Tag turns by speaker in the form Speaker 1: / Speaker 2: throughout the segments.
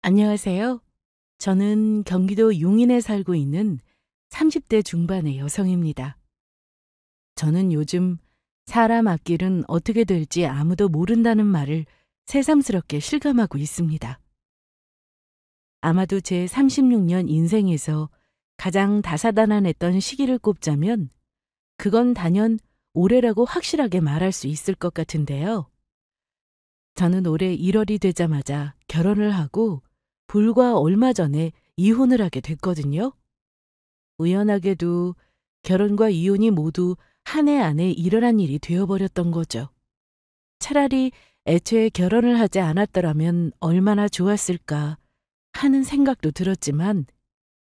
Speaker 1: 안녕하세요. 저는 경기도 용인에 살고 있는 30대 중반의 여성입니다. 저는 요즘 사람 앞길은 어떻게 될지 아무도 모른다는 말을 새삼스럽게 실감하고 있습니다. 아마도 제 36년 인생에서 가장 다사다난했던 시기를 꼽자면 그건 단연 올해라고 확실하게 말할 수 있을 것 같은데요. 저는 올해 1월이 되자마자 결혼을 하고 불과 얼마 전에 이혼을 하게 됐거든요. 우연하게도 결혼과 이혼이 모두 한 해 안에 일어난 일이 되어버렸던 거죠. 차라리 애초에 결혼을 하지 않았더라면 얼마나 좋았을까 하는 생각도 들었지만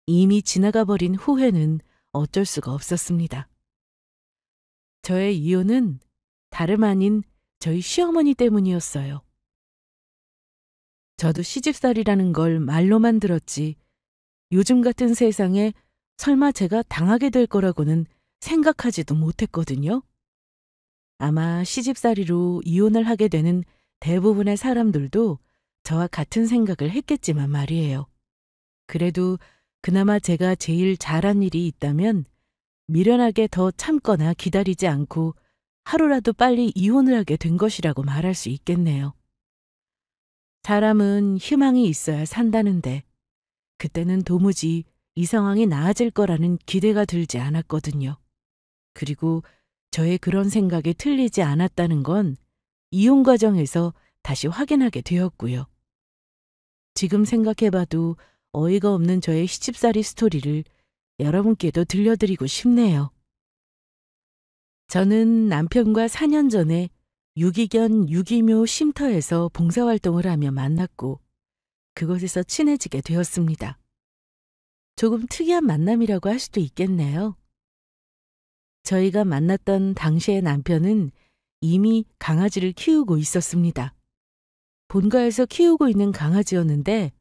Speaker 1: 이미 지나가 버린 후회는 어쩔 수가 없었습니다. 저의 이혼은 다름 아닌 저희 시어머니 때문이었어요. 저도 시집살이라는 걸 말로만 들었지 요즘 같은 세상에 설마 제가 당하게 될 거라고는 생각하지도 못했거든요. 아마 시집살이로 이혼을 하게 되는 대부분의 사람들도 저와 같은 생각을 했겠지만 말이에요. 그래도 그나마 제가 제일 잘한 일이 있다면 미련하게 더 참거나 기다리지 않고 하루라도 빨리 이혼을 하게 된 것이라고 말할 수 있겠네요. 사람은 희망이 있어야 산다는데 그때는 도무지 이 상황이 나아질 거라는 기대가 들지 않았거든요. 그리고 저의 그런 생각이 틀리지 않았다는 건 이혼 과정에서 다시 확인하게 되었고요. 지금 생각해봐도 어이가 없는 저의 시집살이 스토리를 여러분께도 들려드리고 싶네요. 저는 남편과 4년 전에 유기견 유기묘 쉼터에서 봉사활동을 하며 만났고 그곳에서 친해지게 되었습니다. 조금 특이한 만남이라고 할 수도 있겠네요. 저희가 만났던 당시의 남편은 이미 강아지를 키우고 있었습니다. 본가에서 키우고 있는 강아지였는데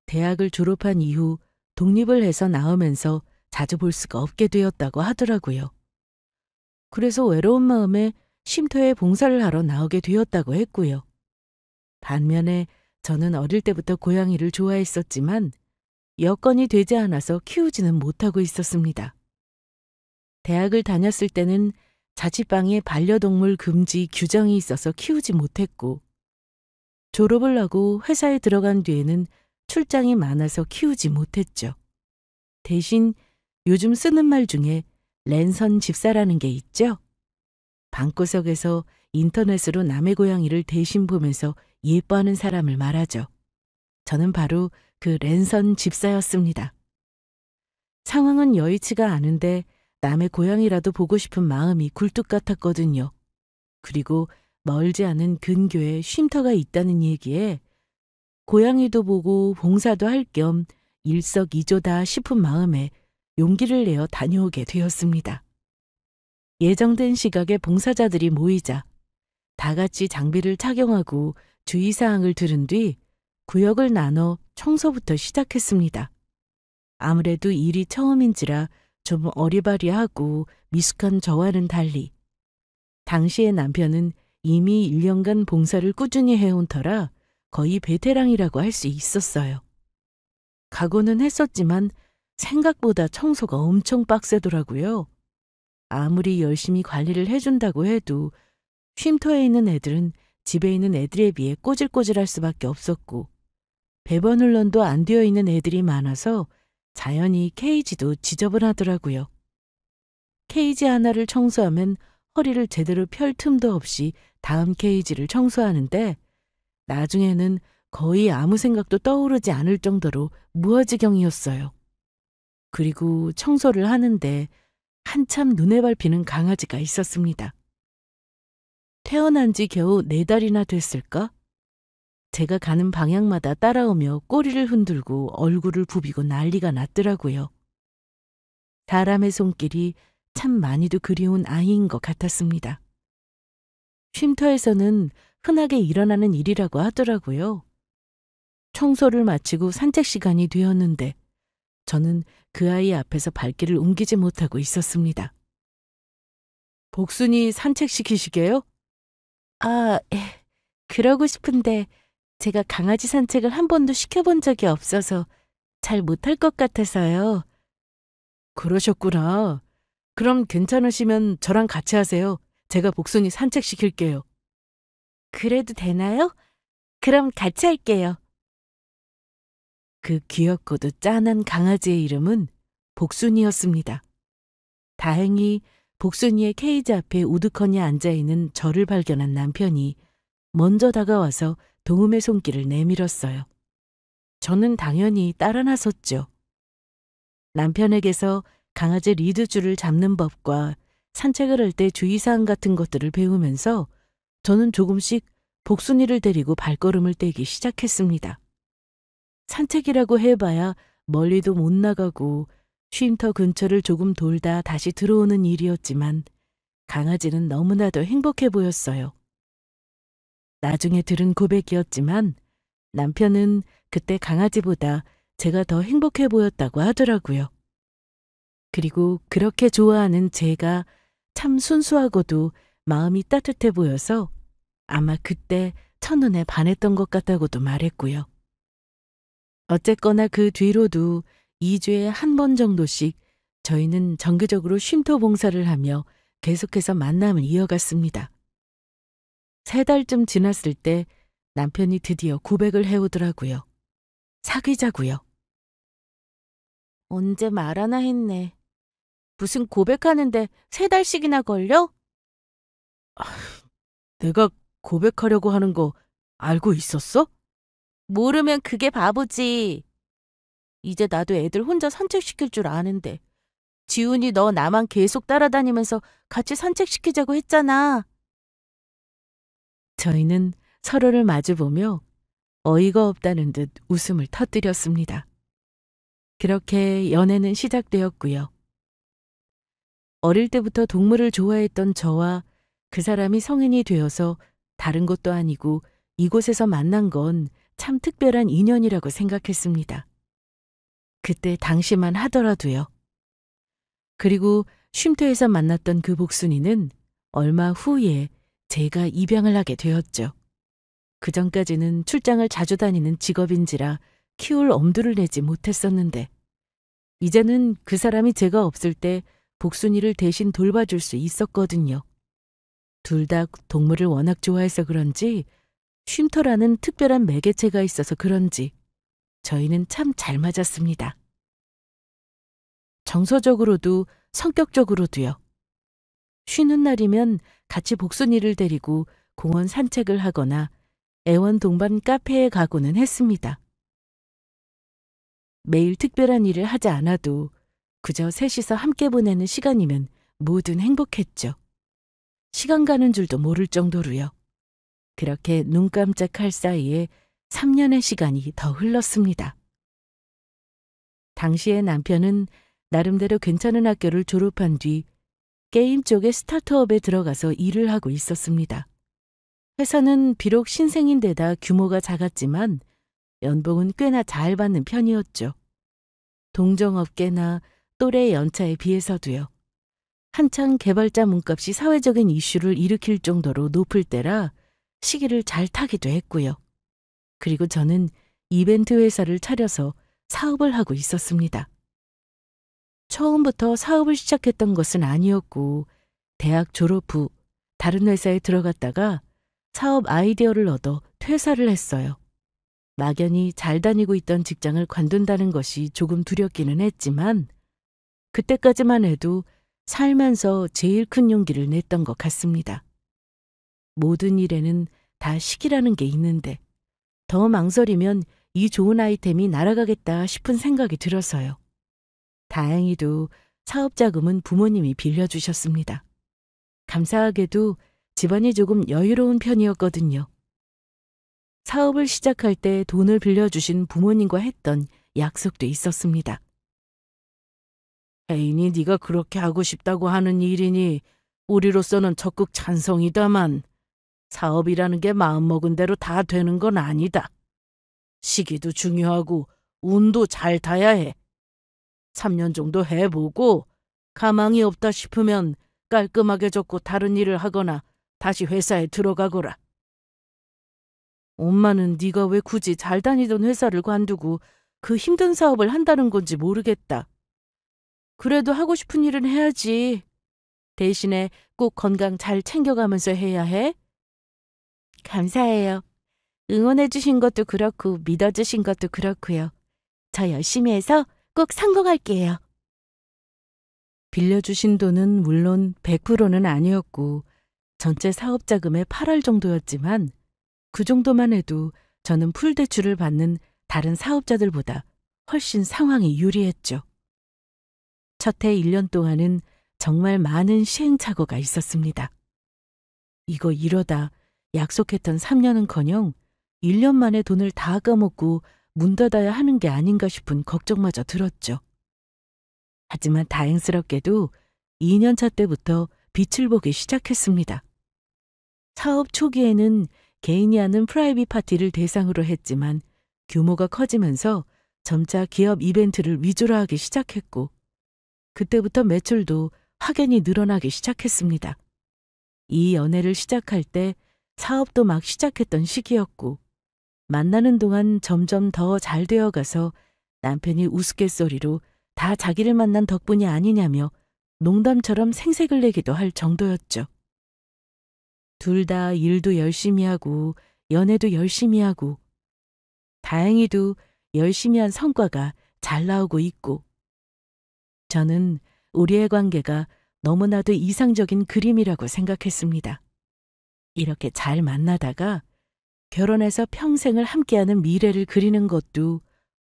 Speaker 1: 대학을 졸업한 이후 독립을 해서 나오면서 자주 볼 수가 없게 되었다고 하더라고요. 그래서 외로운 마음에 쉼터에 봉사를 하러 나오게 되었다고 했고요. 반면에 저는 어릴 때부터 고양이를 좋아했었지만 여건이 되지 않아서 키우지는 못하고 있었습니다. 대학을 다녔을 때는 자취방에 반려동물 금지 규정이 있어서 키우지 못했고 졸업을 하고 회사에 들어간 뒤에는 출장이 많아서 키우지 못했죠. 대신 요즘 쓰는 말 중에 랜선 집사라는 게 있죠. 방구석에서 인터넷으로 남의 고양이를 대신 보면서 예뻐하는 사람을 말하죠. 저는 바로 그 랜선 집사였습니다. 상황은 여의치가 않은데 남의 고향이라도 보고 싶은 마음이 굴뚝 같았거든요. 그리고 멀지 않은 근교에 쉼터가 있다는 얘기에 고양이도 보고 봉사도 할 겸 일석이조다 싶은 마음에 용기를 내어 다녀오게 되었습니다. 예정된 시각에 봉사자들이 모이자 다 같이 장비를 착용하고 주의사항을 들은 뒤 구역을 나눠 청소부터 시작했습니다. 아무래도 일이 처음인지라 좀 어리바리하고 미숙한 저와는 달리 당시의 남편은 이미 1년간 봉사를 꾸준히 해온 터라 거의 베테랑이라고 할 수 있었어요. 각오는 했었지만 생각보다 청소가 엄청 빡세더라고요. 아무리 열심히 관리를 해준다고 해도 쉼터에 있는 애들은 집에 있는 애들에 비해 꼬질꼬질할 수밖에 없었고 배번 훈련도 안 되어 있는 애들이 많아서 자연히 케이지도 지저분하더라고요. 케이지 하나를 청소하면 허리를 제대로 펼 틈도 없이 다음 케이지를 청소하는데 나중에는 거의 아무 생각도 떠오르지 않을 정도로 무아지경이었어요. 그리고 청소를 하는데 한참 눈에 밟히는 강아지가 있었습니다. 태어난 지 겨우 4달이나 됐을까? 제가 가는 방향마다 따라오며 꼬리를 흔들고 얼굴을 부비고 난리가 났더라고요. 사람의 손길이 참 많이도 그리운 아이인 것 같았습니다. 쉼터에서는 흔하게 일어나는 일이라고 하더라고요. 청소를 마치고 산책 시간이 되었는데 저는 그 아이 앞에서 발길을 옮기지 못하고 있었습니다. 복순이 산책시키시게요? 아, 그러고 싶은데 제가 강아지 산책을 한 번도 시켜본 적이 없어서 잘 못할 것 같아서요. 그러셨구나. 그럼 괜찮으시면 저랑 같이 하세요. 제가 복순이 산책시킬게요. 그래도 되나요? 그럼 같이 할게요. 그 귀엽고도 짠한 강아지의 이름은 복순이였습니다. 다행히 복순이의 케이지 앞에 우두커니 앉아있는 저를 발견한 남편이 먼저 다가와서 도움의 손길을 내밀었어요. 저는 당연히 따라 나섰죠. 남편에게서 강아지 리드줄을 잡는 법과 산책을 할 때 주의사항 같은 것들을 배우면서 저는 조금씩 복순이를 데리고 발걸음을 떼기 시작했습니다. 산책이라고 해봐야 멀리도 못 나가고 쉼터 근처를 조금 돌다 다시 들어오는 일이었지만 강아지는 너무나도 행복해 보였어요. 나중에 들은 고백이었지만 남편은 그때 강아지보다 제가 더 행복해 보였다고 하더라고요. 그리고 그렇게 좋아하는 제가 참 순수하고도 마음이 따뜻해 보여서 아마 그때 첫눈에 반했던 것 같다고도 말했고요. 어쨌거나 그 뒤로도 2주에 한 번 정도씩 저희는 정기적으로 쉼터 봉사를 하며 계속해서 만남을 이어갔습니다. 3달쯤 지났을 때 남편이 드디어 고백을 해오더라고요. 사귀자고요. 언제 말하나 했네. 무슨 고백하는데 3달씩이나 걸려? 내가 고백하려고 하는 거 알고 있었어? 모르면 그게 바보지. 이제 나도 애들 혼자 산책시킬 줄 아는데. 지훈이 너 나만 계속 따라다니면서 같이 산책시키자고 했잖아. 저희는 서로를 마주보며 어이가 없다는 듯 웃음을 터뜨렸습니다. 그렇게 연애는 시작되었고요. 어릴 때부터 동물을 좋아했던 저와 그 사람이 성인이 되어서 다른 곳도 아니고 이곳에서 만난 건 참 특별한 인연이라고 생각했습니다. 그때 당시만 하더라도요. 그리고 쉼터에서 만났던 그 복순이는 얼마 후에 제가 입양을 하게 되었죠. 그전까지는 출장을 자주 다니는 직업인지라 키울 엄두를 내지 못했었는데 이제는 그 사람이 제가 없을 때 복순이를 대신 돌봐줄 수 있었거든요. 둘 다 동물을 워낙 좋아해서 그런지 쉼터라는 특별한 매개체가 있어서 그런지 저희는 참 잘 맞았습니다. 정서적으로도 성격적으로도요. 쉬는 날이면 같이 복순이를 데리고 공원 산책을 하거나 애원 동반 카페에 가고는 했습니다. 매일 특별한 일을 하지 않아도 그저 셋이서 함께 보내는 시간이면 뭐든 행복했죠. 시간 가는 줄도 모를 정도로요. 그렇게 눈 깜짝할 사이에 3년의 시간이 더 흘렀습니다. 당시에 남편은 나름대로 괜찮은 학교를 졸업한 뒤 게임 쪽의 스타트업에 들어가서 일을 하고 있었습니다. 회사는 비록 신생인데다 규모가 작았지만 연봉은 꽤나 잘 받는 편이었죠. 동종업계나 또래 연차에 비해서도요. 한창 개발자 몸값이 사회적인 이슈를 일으킬 정도로 높을 때라 시기를 잘 타기도 했고요. 그리고 저는 이벤트 회사를 차려서 사업을 하고 있었습니다. 처음부터 사업을 시작했던 것은 아니었고 대학 졸업 후 다른 회사에 들어갔다가 사업 아이디어를 얻어 퇴사를 했어요. 막연히 잘 다니고 있던 직장을 관둔다는 것이 조금 두렵기는 했지만 그때까지만 해도 살면서 제일 큰 용기를 냈던 것 같습니다. 모든 일에는 다 시기라는 게 있는데 더 망설이면 이 좋은 아이템이 날아가겠다 싶은 생각이 들어서요. 다행히도 사업 자금은 부모님이 빌려주셨습니다. 감사하게도 집안이 조금 여유로운 편이었거든요. 사업을 시작할 때 돈을 빌려주신 부모님과 했던 약속도 있었습니다. 애인이 네가 그렇게 하고 싶다고 하는 일이니 우리로서는 적극 찬성이다만 사업이라는 게 마음먹은 대로 다 되는 건 아니다. 시기도 중요하고 운도 잘 타야 해. 3년 정도 해보고 가망이 없다 싶으면 깔끔하게 접고 다른 일을 하거나 다시 회사에 들어가거라. 엄마는 네가 왜 굳이 잘 다니던 회사를 관두고 그 힘든 사업을 한다는 건지 모르겠다. 그래도 하고 싶은 일은 해야지. 대신에 꼭 건강 잘 챙겨가면서 해야 해. 감사해요. 응원해 주신 것도 그렇고 믿어 주신 것도 그렇고요. 저 열심히 해서 꼭 성공할게요. 빌려주신 돈은 물론 100%는 아니었고 전체 사업 자금의 8할 정도였지만 그 정도만 해도 저는 풀대출을 받는 다른 사업자들보다 훨씬 상황이 유리했죠. 첫 해 1년 동안은 정말 많은 시행착오가 있었습니다. 이러다 약속했던 3년은커녕 1년 만에 돈을 다 까먹고 문 닫아야 하는 게 아닌가 싶은 걱정마저 들었죠. 하지만 다행스럽게도 2년 차 때부터 빛을 보기 시작했습니다. 사업 초기에는 개인이 하는 프라이빗 파티를 대상으로 했지만 규모가 커지면서 점차 기업 이벤트를 위주로 하기 시작했고 그때부터 매출도 확연히 늘어나기 시작했습니다. 이 연애를 시작할 때 사업도 막 시작했던 시기였고 만나는 동안 점점 더 잘 되어가서 남편이 우스갯소리로 다 자기를 만난 덕분이 아니냐며 농담처럼 생색을 내기도 할 정도였죠. 둘 다 일도 열심히 하고 연애도 열심히 하고 다행히도 열심히 한 성과가 잘 나오고 있고 저는 우리의 관계가 너무나도 이상적인 그림이라고 생각했습니다. 이렇게 잘 만나다가 결혼해서 평생을 함께하는 미래를 그리는 것도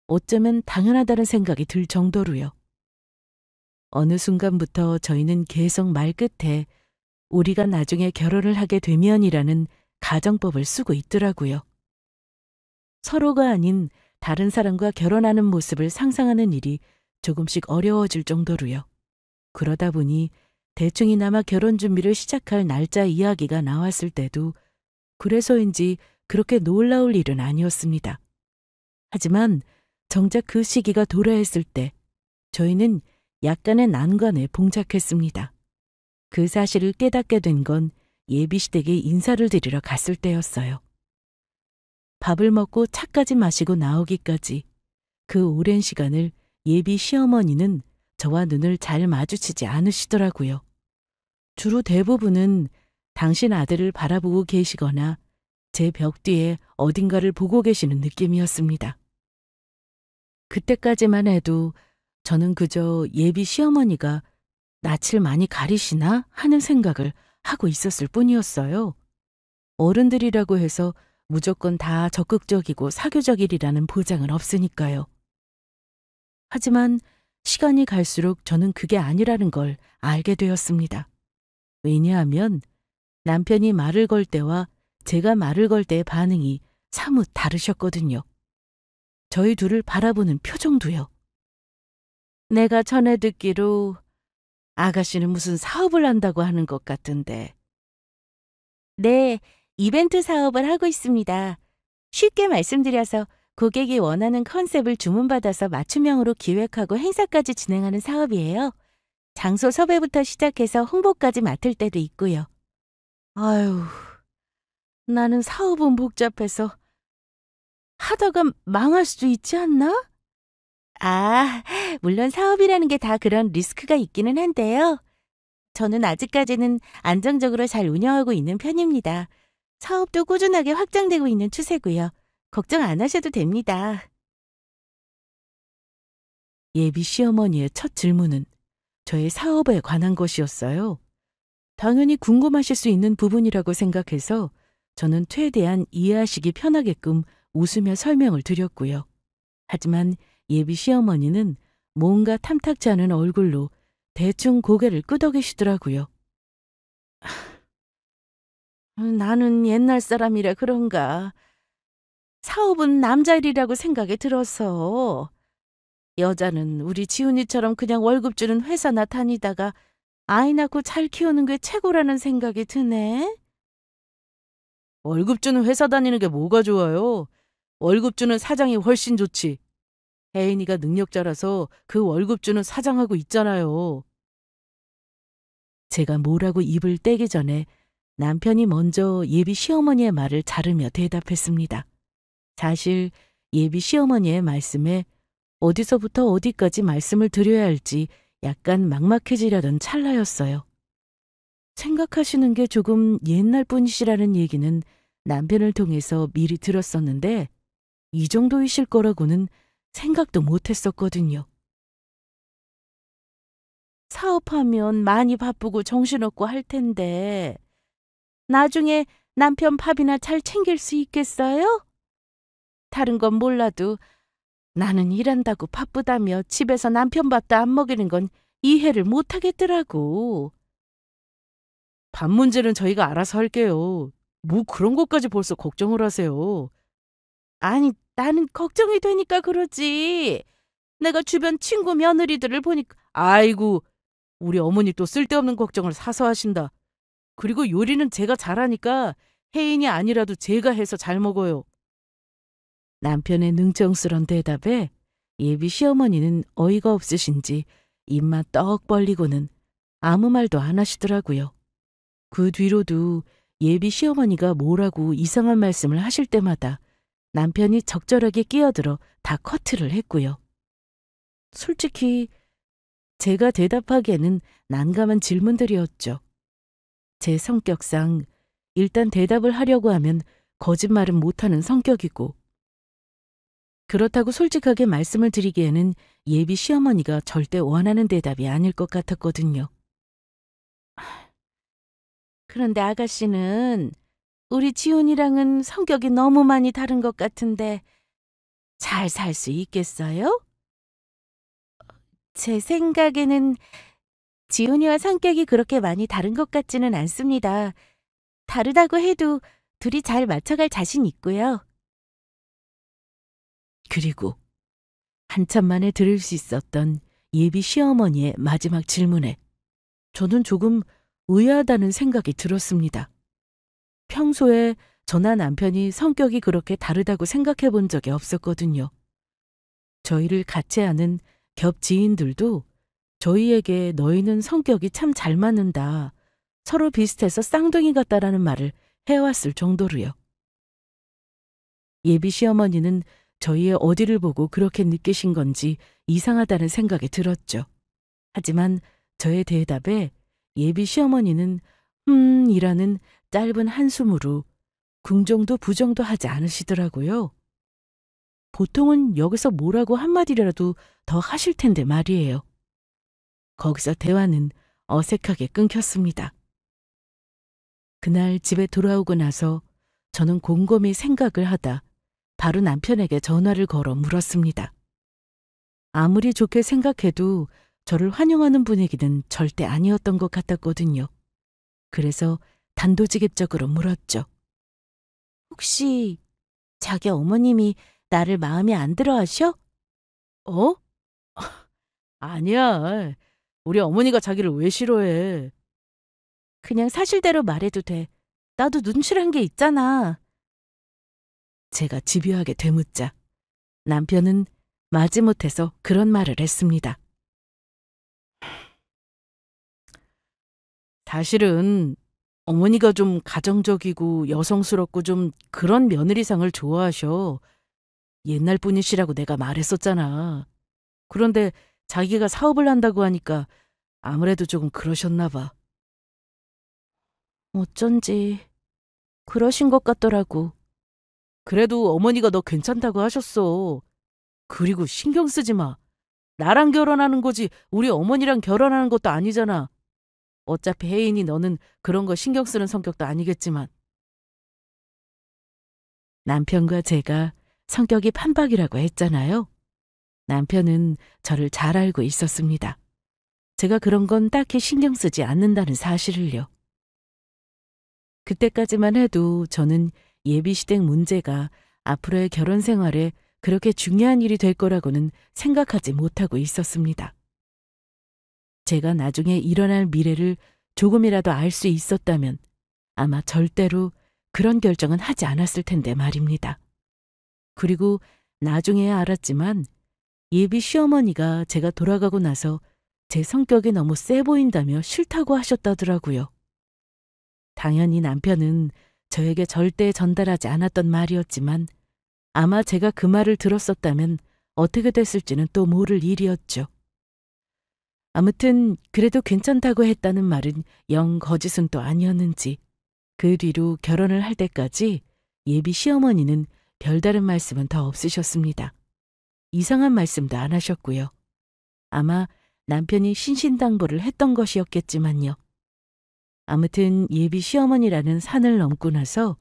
Speaker 1: 어쩌면 당연하다는 생각이 들 정도로요. 어느 순간부터 저희는 계속 말끝에 우리가 나중에 결혼을 하게 되면이라는 가정법을 쓰고 있더라고요. 서로가 아닌 다른 사람과 결혼하는 모습을 상상하는 일이 조금씩 어려워질 정도로요. 그러다 보니 대충이나마 결혼 준비를 시작할 날짜 이야기가 나왔을 때도 그래서인지 그렇게 놀라울 일은 아니었습니다. 하지만 정작 그 시기가 도래했을 때 저희는 약간의 난관에 봉착했습니다. 그 사실을 깨닫게 된 건 예비시댁에 인사를 드리러 갔을 때였어요. 밥을 먹고 차까지 마시고 나오기까지 그 오랜 시간을 예비 시어머니는 저와 눈을 잘 마주치지 않으시더라고요. 주로 대부분은 당신 아들을 바라보고 계시거나 제 벽 뒤에 어딘가를 보고 계시는 느낌이었습니다. 그때까지만 해도 저는 그저 예비 시어머니가 낯을 많이 가리시나 하는 생각을 하고 있었을 뿐이었어요. 어른들이라고 해서 무조건 다 적극적이고 사교적이리라는 보장은 없으니까요. 하지만 시간이 갈수록 저는 그게 아니라는 걸 알게 되었습니다. 왜냐하면 남편이 말을 걸 때와 제가 말을 걸 때의 반응이 사뭇 다르셨거든요. 저희 둘을 바라보는 표정도요. 내가 전해 듣기로 아가씨는 무슨 사업을 한다고 하는 것 같은데. 네, 이벤트 사업을 하고 있습니다. 쉽게 말씀드려서 고객이 원하는 컨셉을 주문받아서 맞춤형으로 기획하고 행사까지 진행하는 사업이에요. 장소 섭외부터 시작해서 홍보까지 맡을 때도 있고요. 아유, 나는 사업은 복잡해서 하다가 망할 수도 있지 않나? 아, 물론 사업이라는 게 다 그런 리스크가 있기는 한데요. 저는 아직까지는 안정적으로 잘 운영하고 있는 편입니다. 사업도 꾸준하게 확장되고 있는 추세고요. 걱정 안 하셔도 됩니다. 예비 시어머니의 첫 질문은 저의 사업에 관한 것이었어요. 당연히 궁금하실 수 있는 부분이라고 생각해서 저는 최대한 이해하시기 편하게끔 웃으며 설명을 드렸고요. 하지만 예비 시어머니는 뭔가 탐탁지 않은 얼굴로 대충 고개를 끄덕이시더라고요. 나는 옛날 사람이라 그런가. 사업은 남자 일이라고 생각이 들어서 여자는 우리 지훈이처럼 그냥 월급 주는 회사나 다니다가 아이 낳고 잘 키우는 게 최고라는 생각이 드네. 월급 주는 회사 다니는 게 뭐가 좋아요? 월급 주는 사장이 훨씬 좋지. 혜인이가 능력자라서 그 월급 주는 사장하고 있잖아요. 제가 뭐라고 입을 떼기 전에 남편이 먼저 예비 시어머니의 말을 자르며 대답했습니다. 사실 예비 시어머니의 말씀에 어디서부터 어디까지 말씀을 드려야 할지 약간 막막해지려던 찰나였어요. 생각하시는 게 조금 옛날 분이시라는 얘기는 남편을 통해서 미리 들었었는데 이 정도이실 거라고는 생각도 못했었거든요. 사업하면 많이 바쁘고 정신없고 할 텐데 나중에 남편 밥이나 잘 챙길 수 있겠어요? 다른 건 몰라도 나는 일한다고 바쁘다며 집에서 남편 밥도 안 먹이는 건 이해를 못 하겠더라고. 밥 문제는 저희가 알아서 할게요. 뭐 그런 것까지 벌써 걱정을 하세요. 아니, 나는 걱정이 되니까 그러지. 내가 주변 친구 며느리들을 보니까 아이고, 우리 어머니 또 쓸데없는 걱정을 사서 하신다. 그리고 요리는 제가 잘하니까 혜인이 아니라도 제가 해서 잘 먹어요. 남편의 능청스런 대답에 예비 시어머니는 어이가 없으신지 입만 떡 벌리고는 아무 말도 안 하시더라고요. 그 뒤로도 예비 시어머니가 뭐라고 이상한 말씀을 하실 때마다 남편이 적절하게 끼어들어 다 커트를 했고요. 솔직히 제가 대답하기에는 난감한 질문들이었죠. 제 성격상 일단 대답을 하려고 하면 거짓말은 못하는 성격이고 그렇다고 솔직하게 말씀을 드리기에는 예비 시어머니가 절대 원하는 대답이 아닐 것 같았거든요. 그런데 아가씨는 우리 지훈이랑은 성격이 너무 많이 다른 것 같은데 잘 살 수 있겠어요? 제 생각에는 지훈이와 성격이 그렇게 많이 다른 것 같지는 않습니다. 다르다고 해도 둘이 잘 맞춰갈 자신 있고요. 그리고 한참 만에 들을 수 있었던 예비 시어머니의 마지막 질문에 저는 조금 의아하다는 생각이 들었습니다. 평소에 저나 남편이 성격이 그렇게 다르다고 생각해 본 적이 없었거든요. 저희를 같이 아는 겹 지인들도 저희에게 너희는 성격이 참 잘 맞는다. 서로 비슷해서 쌍둥이 같다라는 말을 해왔을 정도로요. 예비 시어머니는 저희의 어디를 보고 그렇게 느끼신 건지 이상하다는 생각이 들었죠. 하지만 저의 대답에 예비 시어머니는 이라는 짧은 한숨으로 긍정도 부정도 하지 않으시더라고요. 보통은 여기서 뭐라고 한마디라도 더 하실 텐데 말이에요. 거기서 대화는 어색하게 끊겼습니다. 그날 집에 돌아오고 나서 저는 곰곰이 생각을 하다 바로 남편에게 전화를 걸어 물었습니다. 아무리 좋게 생각해도 저를 환영하는 분위기는 절대 아니었던 것 같았거든요. 그래서 단도직입적으로 물었죠. 혹시 자기 어머님이 나를 마음에 안 들어 하셔? 어? 아니야. 우리 어머니가 자기를 왜 싫어해? 그냥 사실대로 말해도 돼. 나도 눈치란 게 있잖아. 제가 집요하게 되묻자 남편은 마지못해서 그런 말을 했습니다. 사실은 어머니가 좀 가정적이고 여성스럽고 좀 그런 며느리상을 좋아하셔. 옛날 분이시라고 내가 말했었잖아. 그런데 자기가 사업을 한다고 하니까 아무래도 조금 그러셨나 봐. 어쩐지 그러신 것 같더라고. 그래도 어머니가 너 괜찮다고 하셨어. 그리고 신경 쓰지 마. 나랑 결혼하는 거지 우리 어머니랑 결혼하는 것도 아니잖아. 어차피 혜인이 너는 그런 거 신경 쓰는 성격도 아니겠지만. 남편과 제가 성격이 판박이라고 했잖아요. 남편은 저를 잘 알고 있었습니다. 제가 그런 건 딱히 신경 쓰지 않는다는 사실을요. 그때까지만 해도 저는 예비시댁 문제가 앞으로의 결혼 생활에 그렇게 중요한 일이 될 거라고는 생각하지 못하고 있었습니다. 제가 나중에 일어날 미래를 조금이라도 알 수 있었다면 아마 절대로 그런 결정은 하지 않았을 텐데 말입니다. 그리고 나중에야 알았지만 예비 시어머니가 제가 돌아가고 나서 제 성격이 너무 세 보인다며 싫다고 하셨다더라고요. 당연히 남편은 저에게 절대 전달하지 않았던 말이었지만 아마 제가 그 말을 들었었다면 어떻게 됐을지는 또 모를 일이었죠. 아무튼 그래도 괜찮다고 했다는 말은 영 거짓은 또 아니었는지 그 뒤로 결혼을 할 때까지 예비 시어머니는 별다른 말씀은 더 없으셨습니다. 이상한 말씀도 안 하셨고요. 아마 남편이 신신당부를 했던 것이었겠지만요. 아무튼 예비 시어머니라는 산을 넘고 나서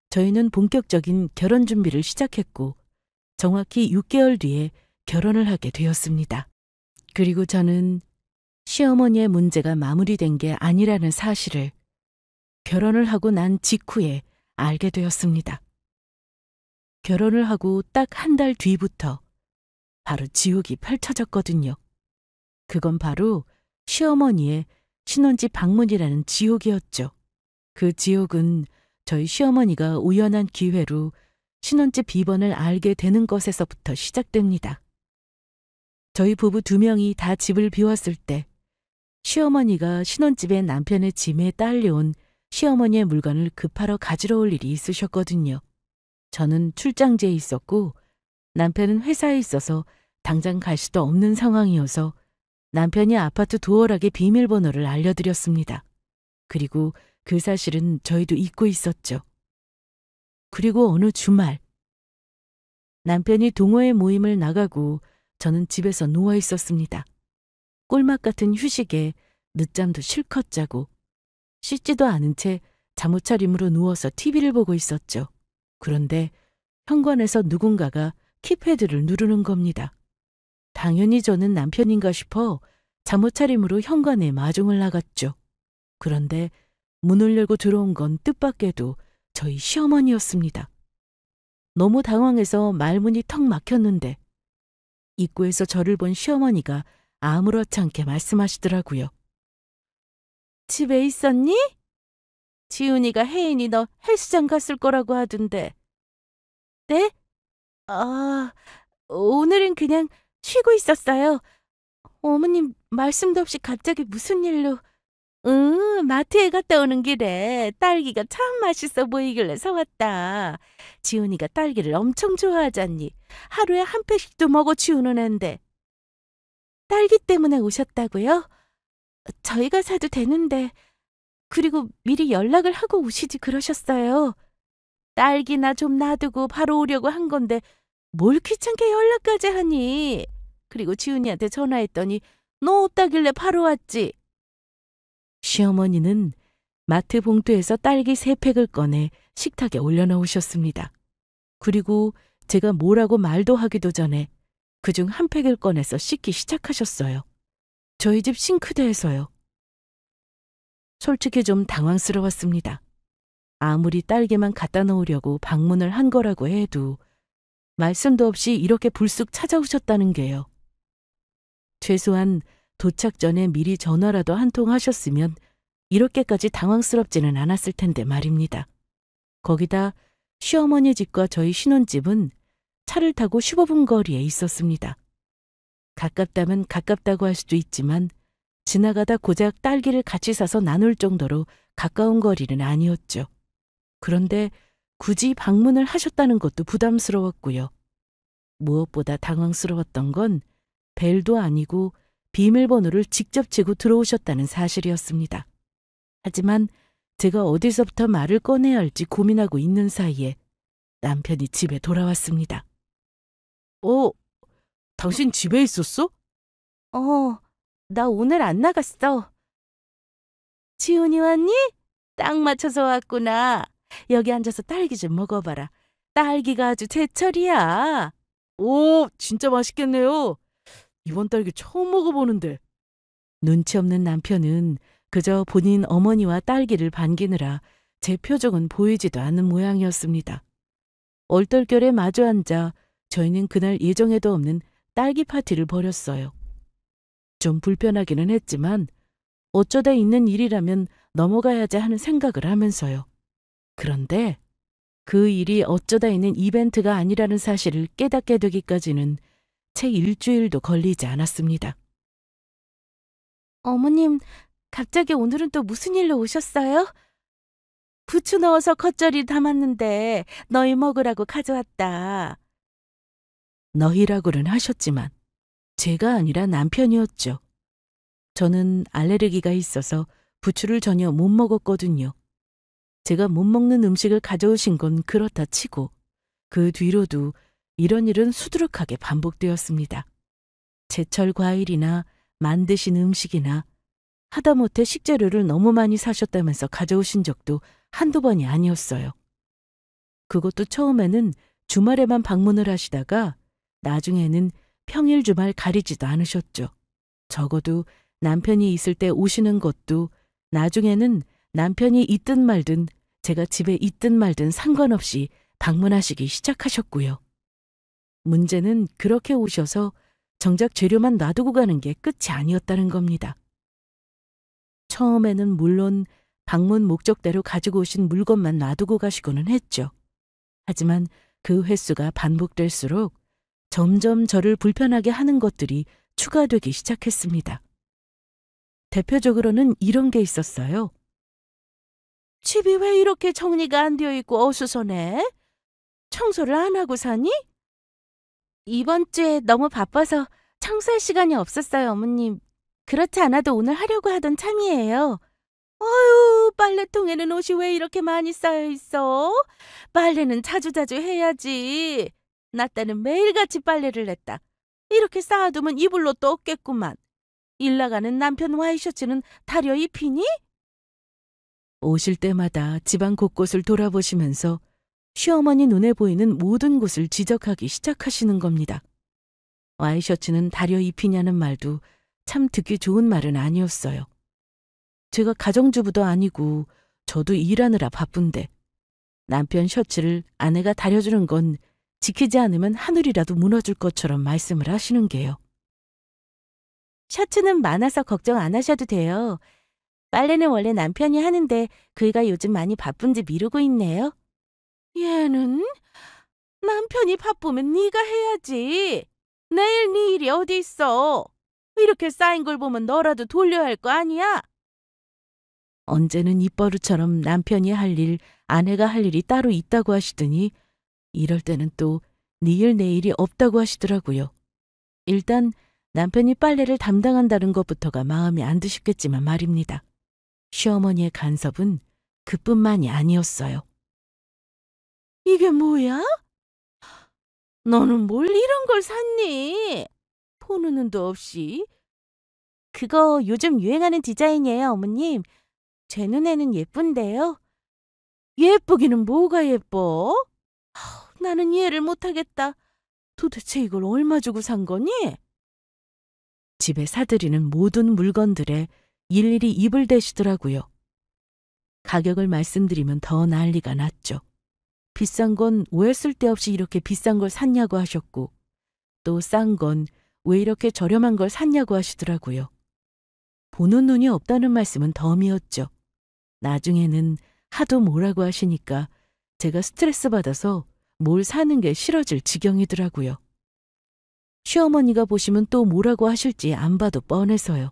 Speaker 1: 저희는 본격적인 결혼 준비를 시작했고 정확히 6개월 뒤에 결혼을 하게 되었습니다. 그리고 저는 시어머니의 문제가 마무리된 게 아니라는 사실을 결혼을 하고 난 직후에 알게 되었습니다. 결혼을 하고 딱 한 달 뒤부터 바로 지옥이 펼쳐졌거든요. 그건 바로 시어머니의 신혼집 방문이라는 지옥이었죠. 그 지옥은 저희 시어머니가 우연한 기회로 신혼집 비번을 알게 되는 것에서부터 시작됩니다. 저희 부부 2명이 다 집을 비웠을 때 시어머니가 신혼집에 남편의 짐에 딸려온 시어머니의 물건을 급하러 가지러 올 일이 있으셨거든요. 저는 출장지에 있었고 남편은 회사에 있어서 당장 갈 수도 없는 상황이어서 남편이 아파트 도어락의 비밀번호를 알려드렸습니다. 그리고 그 사실은 저희도 잊고 있었죠. 그리고 어느 주말 남편이 동호회 모임을 나가고 저는 집에서 누워 있었습니다. 꿀맛 같은 휴식에 늦잠도 실컷 자고 씻지도 않은 채 잠옷차림으로 누워서 TV를 보고 있었죠. 그런데 현관에서 누군가가 키패드를 누르는 겁니다. 당연히 저는 남편인가 싶어 잠옷차림으로 현관에 마중을 나갔죠. 그런데 문을 열고 들어온 건 뜻밖에도 저희 시어머니였습니다. 너무 당황해서 말문이 턱 막혔는데 입구에서 저를 본 시어머니가 아무렇지 않게 말씀하시더라고요. 집에 있었니? 지훈이가 혜인이 너 헬스장 갔을 거라고 하던데. 네? 아, 오늘은 그냥 쉬고 있었어요. 어머님 말씀도 없이 갑자기 무슨 일로. 마트에 갔다 오는 길에 딸기가 참 맛있어 보이길래 사왔다. 지훈이가 딸기를 엄청 좋아하잖니. 하루에 한 팩씩도 먹어 치우는 앤데. 딸기 때문에 오셨다고요? 저희가 사도 되는데. 그리고 미리 연락을 하고 오시지 그러셨어요. 딸기나 좀 놔두고 바로 오려고 한 건데 뭘 귀찮게 연락까지 하니. 그리고 지훈이한테 전화했더니 너 없다길래 바로 왔지. 시어머니는 마트 봉투에서 딸기 3팩을 꺼내 식탁에 올려놓으셨습니다. 그리고 제가 뭐라고 말도 하기도 전에 그중 한 팩을 꺼내서 씻기 시작하셨어요. 저희 집 싱크대에서요. 솔직히 좀 당황스러웠습니다. 아무리 딸기만 갖다 놓으려고 방문을 한 거라고 해도 말씀도 없이 이렇게 불쑥 찾아오셨다는 게요. 최소한 도착 전에 미리 전화라도 한 통 하셨으면 이렇게까지 당황스럽지는 않았을 텐데 말입니다. 거기다 시어머니 집과 저희 신혼집은 차를 타고 15분 거리에 있었습니다. 가깝다면 가깝다고 할 수도 있지만 지나가다 고작 딸기를 같이 사서 나눌 정도로 가까운 거리는 아니었죠. 그런데 굳이 방문을 하셨다는 것도 부담스러웠고요. 무엇보다 당황스러웠던 건 벨도 아니고 비밀번호를 직접 치고 들어오셨다는 사실이었습니다. 하지만 제가 어디서부터 말을 꺼내야 할지 고민하고 있는 사이에 남편이 집에 돌아왔습니다. 당신 집에 있었어? 나 오늘 안 나갔어. 지훈이 왔니? 딱 맞춰서 왔구나. 여기 앉아서 딸기 좀 먹어봐라. 딸기가 아주 제철이야. 오, 진짜 맛있겠네요. 이번 딸기 처음 먹어보는데. 눈치 없는 남편은 그저 본인 어머니와 딸기를 반기느라 제 표정은 보이지도 않는 모양이었습니다. 얼떨결에 마주 앉아 저희는 그날 예정에도 없는 딸기 파티를 벌였어요. 좀 불편하기는 했지만 어쩌다 있는 일이라면 넘어가야지 하는 생각을 하면서요. 그런데 그 일이 어쩌다 있는 이벤트가 아니라는 사실을 깨닫게 되기까지는 채 일주일도 걸리지 않았습니다. 어머님, 갑자기 오늘은 또 무슨 일로 오셨어요? 부추 넣어서 겉절이 담았는데 너희 먹으라고 가져왔다. 너희라고는 하셨지만 제가 아니라 남편이었죠. 저는 알레르기가 있어서 부추를 전혀 못 먹었거든요. 제가 못 먹는 음식을 가져오신 건 그렇다 치고 그 뒤로도 이런 일은 수두룩하게 반복되었습니다. 제철 과일이나 만드신 음식이나 하다못해 식재료를 너무 많이 사셨다면서 가져오신 적도 한두 번이 아니었어요. 그것도 처음에는 주말에만 방문을 하시다가 나중에는 평일 주말 가리지도 않으셨죠. 적어도 남편이 있을 때 오시는 것도 나중에는 남편이 있든 말든 제가 집에 있든 말든 상관없이 방문하시기 시작하셨고요. 문제는 그렇게 오셔서 정작 재료만 놔두고 가는 게 끝이 아니었다는 겁니다. 처음에는 물론 방문 목적대로 가지고 오신 물건만 놔두고 가시고는 했죠. 하지만 그 횟수가 반복될수록 점점 저를 불편하게 하는 것들이 추가되기 시작했습니다. 대표적으로는 이런 게 있었어요. 집이 왜 이렇게 정리가 안 되어 있고 어수선해? 청소를 안 하고 사니? 이번 주에 너무 바빠서 청소할 시간이 없었어요, 어머님. 그렇지 않아도 오늘 하려고 하던 참이에요. 어휴, 빨래통에는 옷이 왜 이렇게 많이 쌓여 있어? 빨래는 자주자주 해야지. 나 때는 매일같이 빨래를 했다. 이렇게 쌓아두면 이불로 또 없겠구만. 일 나가는 남편 와이셔츠는 다려 입히니? 오실 때마다 집안 곳곳을 돌아보시면서 시어머니 눈에 보이는 모든 곳을 지적하기 시작하시는 겁니다. 와이셔츠는 다려 입히냐는 말도 참 듣기 좋은 말은 아니었어요. 제가 가정주부도 아니고 저도 일하느라 바쁜데 남편 셔츠를 아내가 다려주는 건 지키지 않으면 하늘이라도 무너질 것처럼 말씀을 하시는 게요. 셔츠는 많아서 걱정 안 하셔도 돼요. 빨래는 원래 남편이 하는데 그이가 요즘 많이 바쁜지 미루고 있네요. 얘는 남편이 바쁘면 네가 해야지. 내일 네 일이 어디 있어. 이렇게 쌓인 걸 보면 너라도 돌려야 할 거 아니야. 언제는 입버릇처럼 남편이 할 일, 아내가 할 일이 따로 있다고 하시더니 이럴 때는 또 네 일 내 일이 없다고 하시더라고요. 일단 남편이 빨래를 담당한다는 것부터가 마음에 안 드셨겠지만 말입니다. 시어머니의 간섭은 그뿐만이 아니었어요. 이게 뭐야? 너는 뭘 이런 걸 샀니? 보는 눈도 없이. 그거 요즘 유행하는 디자인이에요, 어머님. 제 눈에는 예쁜데요. 예쁘기는 뭐가 예뻐? 나는 이해를 못하겠다. 도대체 이걸 얼마 주고 산 거니? 집에 사들이는 모든 물건들에 일일이 입을 대시더라고요. 가격을 말씀드리면 더 난리가 났죠. 비싼 건 왜 쓸데없이 이렇게 비싼 걸 샀냐고 하셨고 또 싼 건 왜 이렇게 저렴한 걸 샀냐고 하시더라고요. 보는 눈이 없다는 말씀은 덤이었죠. 나중에는 하도 뭐라고 하시니까 제가 스트레스 받아서 뭘 사는 게 싫어질 지경이더라고요. 시어머니가 보시면 또 뭐라고 하실지 안 봐도 뻔해서요.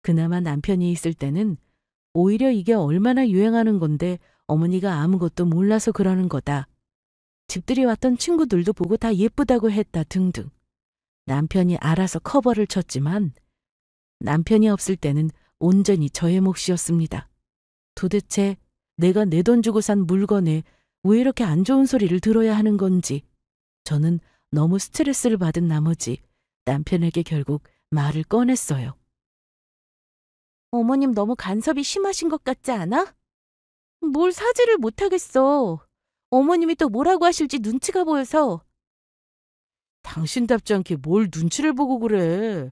Speaker 1: 그나마 남편이 있을 때는 오히려 이게 얼마나 유행하는 건데 어머니가 아무것도 몰라서 그러는 거다. 집들이 왔던 친구들도 보고 다 예쁘다고 했다 등등. 남편이 알아서 커버를 쳤지만 남편이 없을 때는 온전히 저의 몫이었습니다. 도대체 내가 내 돈 주고 산 물건에 왜 이렇게 안 좋은 소리를 들어야 하는 건지 저는 너무 스트레스를 받은 나머지 남편에게 결국 말을 꺼냈어요. 어머님 너무 간섭이 심하신 것 같지 않아? 뭘 사지를 못하겠어. 어머님이 또 뭐라고 하실지 눈치가 보여서. 당신답지 않게 뭘 눈치를 보고 그래.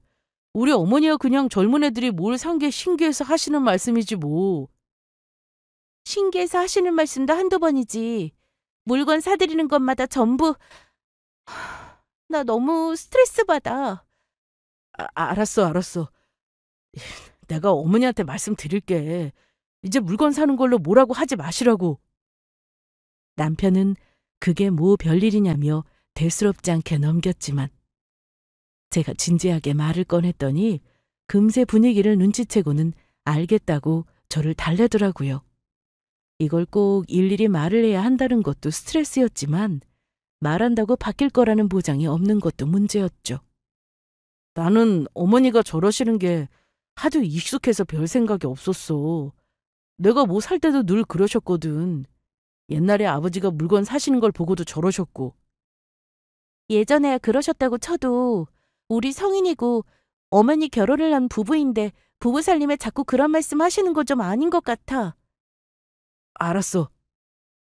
Speaker 1: 우리 어머니가 그냥 젊은 애들이 뭘 산 게 신기해서 하시는 말씀이지 뭐. 신기해서 하시는 말씀도 한두 번이지. 물건 사드리는 것마다 전부. 나 너무 스트레스 받아. 알았어. 내가 어머니한테 말씀드릴게. 이제 물건 사는 걸로 뭐라고 하지 마시라고. 남편은 그게 뭐 별일이냐며 대수롭지 않게 넘겼지만 제가 진지하게 말을 꺼냈더니 금세 분위기를 눈치채고는 알겠다고 저를 달래더라고요. 이걸 꼭 일일이 말을 해야 한다는 것도 스트레스였지만 말한다고 바뀔 거라는 보장이 없는 것도 문제였죠. 나는 어머니가 저러시는 게 하도 익숙해서 별 생각이 없었어. 내가 뭐 살 때도 늘 그러셨거든. 옛날에 아버지가 물건 사시는 걸 보고도 저러셨고. 예전에야 그러셨다고 쳐도 우리 성인이고 어머니 결혼을 한 부부인데 부부 살림에 자꾸 그런 말씀 하시는 거 좀 아닌 것 같아. 알았어.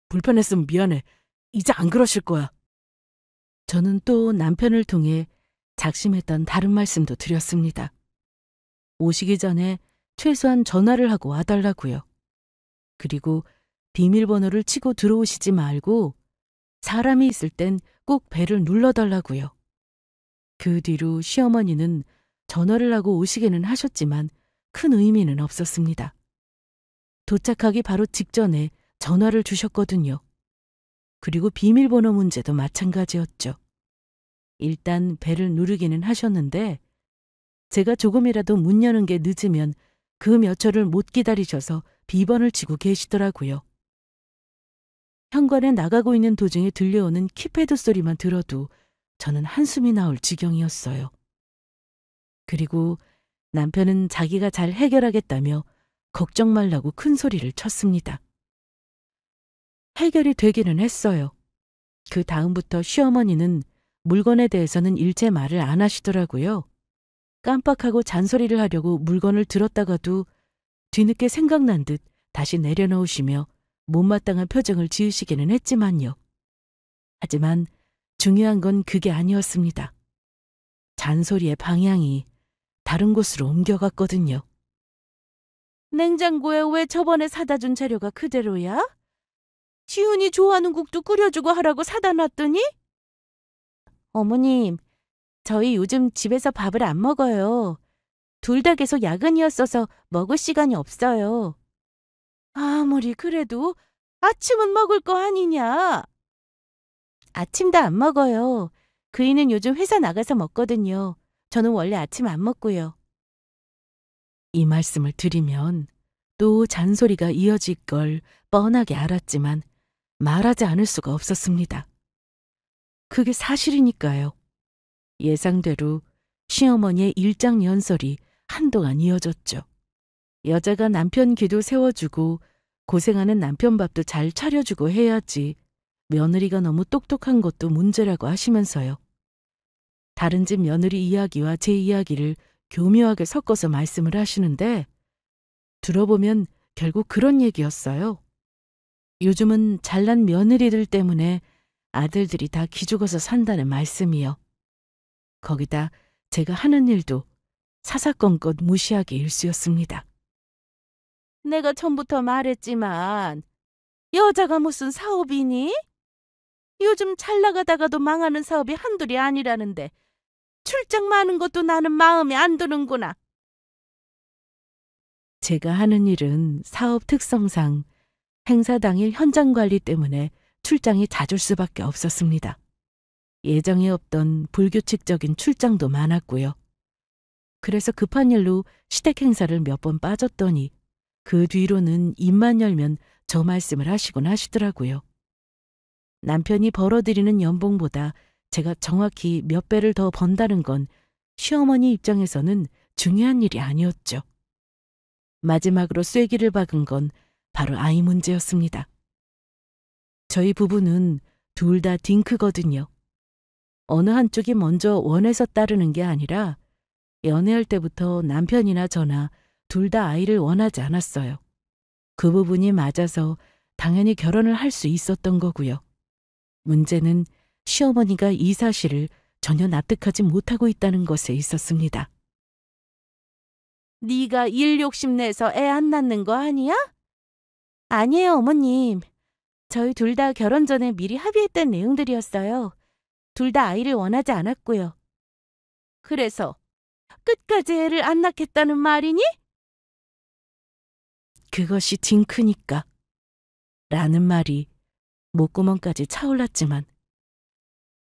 Speaker 1: 불편했으면 미안해. 이제 안 그러실 거야. 저는 또 남편을 통해 작심했던 다른 말씀도 드렸습니다. 오시기 전에 최소한 전화를 하고 와달라고요. 그리고 비밀번호를 치고 들어오시지 말고 사람이 있을 땐 꼭 벨을 눌러달라고요. 그 뒤로 시어머니는 전화를 하고 오시기는 하셨지만 큰 의미는 없었습니다. 도착하기 바로 직전에 전화를 주셨거든요. 그리고 비밀번호 문제도 마찬가지였죠. 일단 벨을 누르기는 하셨는데 제가 조금이라도 문 여는 게 늦으면 그 몇 초를 못 기다리셔서 비번을 치고 계시더라고요. 현관에 나가고 있는 도중에 들려오는 키패드 소리만 들어도 저는 한숨이 나올 지경이었어요. 그리고 남편은 자기가 잘 해결하겠다며 걱정 말라고 큰 소리를 쳤습니다. 해결이 되기는 했어요. 그 다음부터 시어머니는 물건에 대해서는 일체 말을 안 하시더라고요. 깜빡하고 잔소리를 하려고 물건을 들었다가도 뒤늦게 생각난 듯 다시 내려놓으시며 못마땅한 표정을 지으시기는 했지만요. 하지만 중요한 건 그게 아니었습니다. 잔소리의 방향이 다른 곳으로 옮겨갔거든요. 냉장고에 왜 저번에 사다 준 재료가 그대로야? 지훈이 좋아하는 국도 끓여주고 하라고 사다 놨더니? 어머님, 저희 요즘 집에서 밥을 안 먹어요. 둘 다 계속 야근이었어서 먹을 시간이 없어요. 아무리 그래도 아침은 먹을 거 아니냐? 아침도 안 먹어요. 그이는 요즘 회사 나가서 먹거든요. 저는 원래 아침 안 먹고요. 이 말씀을 드리면 또 잔소리가 이어질 걸 뻔하게 알았지만 말하지 않을 수가 없었습니다. 그게 사실이니까요. 예상대로 시어머니의 일장연설이 한동안 이어졌죠. 여자가 남편 귀도 세워주고 고생하는 남편 밥도 잘 차려주고 해야지 며느리가 너무 똑똑한 것도 문제라고 하시면서요. 다른 집 며느리 이야기와 제 이야기를 교묘하게 섞어서 말씀을 하시는데 들어보면 결국 그런 얘기였어요. 요즘은 잘난 며느리들 때문에 아들들이 다 기죽어서 산다는 말씀이요. 거기다 제가 하는 일도 사사건건 무시하기 일쑤였습니다. 내가 처음부터 말했지만 여자가 무슨 사업이니? 요즘 잘 나가다가도 망하는 사업이 한둘이 아니라는데 출장 많은 것도 나는 마음에 안 드는구나. 제가 하는 일은 사업 특성상 행사 당일 현장 관리 때문에 출장이 잦을 수밖에 없었습니다. 예정에 없던 불규칙적인 출장도 많았고요. 그래서 급한 일로 시댁 행사를 몇 번 빠졌더니 그 뒤로는 입만 열면 저 말씀을 하시곤 하시더라고요. 남편이 벌어들이는 연봉보다 제가 정확히 몇 배를 더 번다는 건 시어머니 입장에서는 중요한 일이 아니었죠. 마지막으로 쐐기를 박은 건 바로 아이 문제였습니다. 저희 부부는 둘 다 딩크거든요. 어느 한쪽이 먼저 원해서 따르는 게 아니라 연애할 때부터 남편이나 저나 둘 다 아이를 원하지 않았어요. 그 부분이 맞아서 당연히 결혼을 할 수 있었던 거고요. 문제는 시어머니가 이 사실을 전혀 납득하지 못하고 있다는 것에 있었습니다. 네가 일 욕심내서 애 안 낳는 거 아니야? 아니에요, 어머님. 저희 둘 다 결혼 전에 미리 합의했던 내용들이었어요. 둘 다 아이를 원하지 않았고요. 그래서 끝까지 애를 안 낳겠다는 말이니? 그것이 딩크니까. 라는 말이 목구멍까지 차올랐지만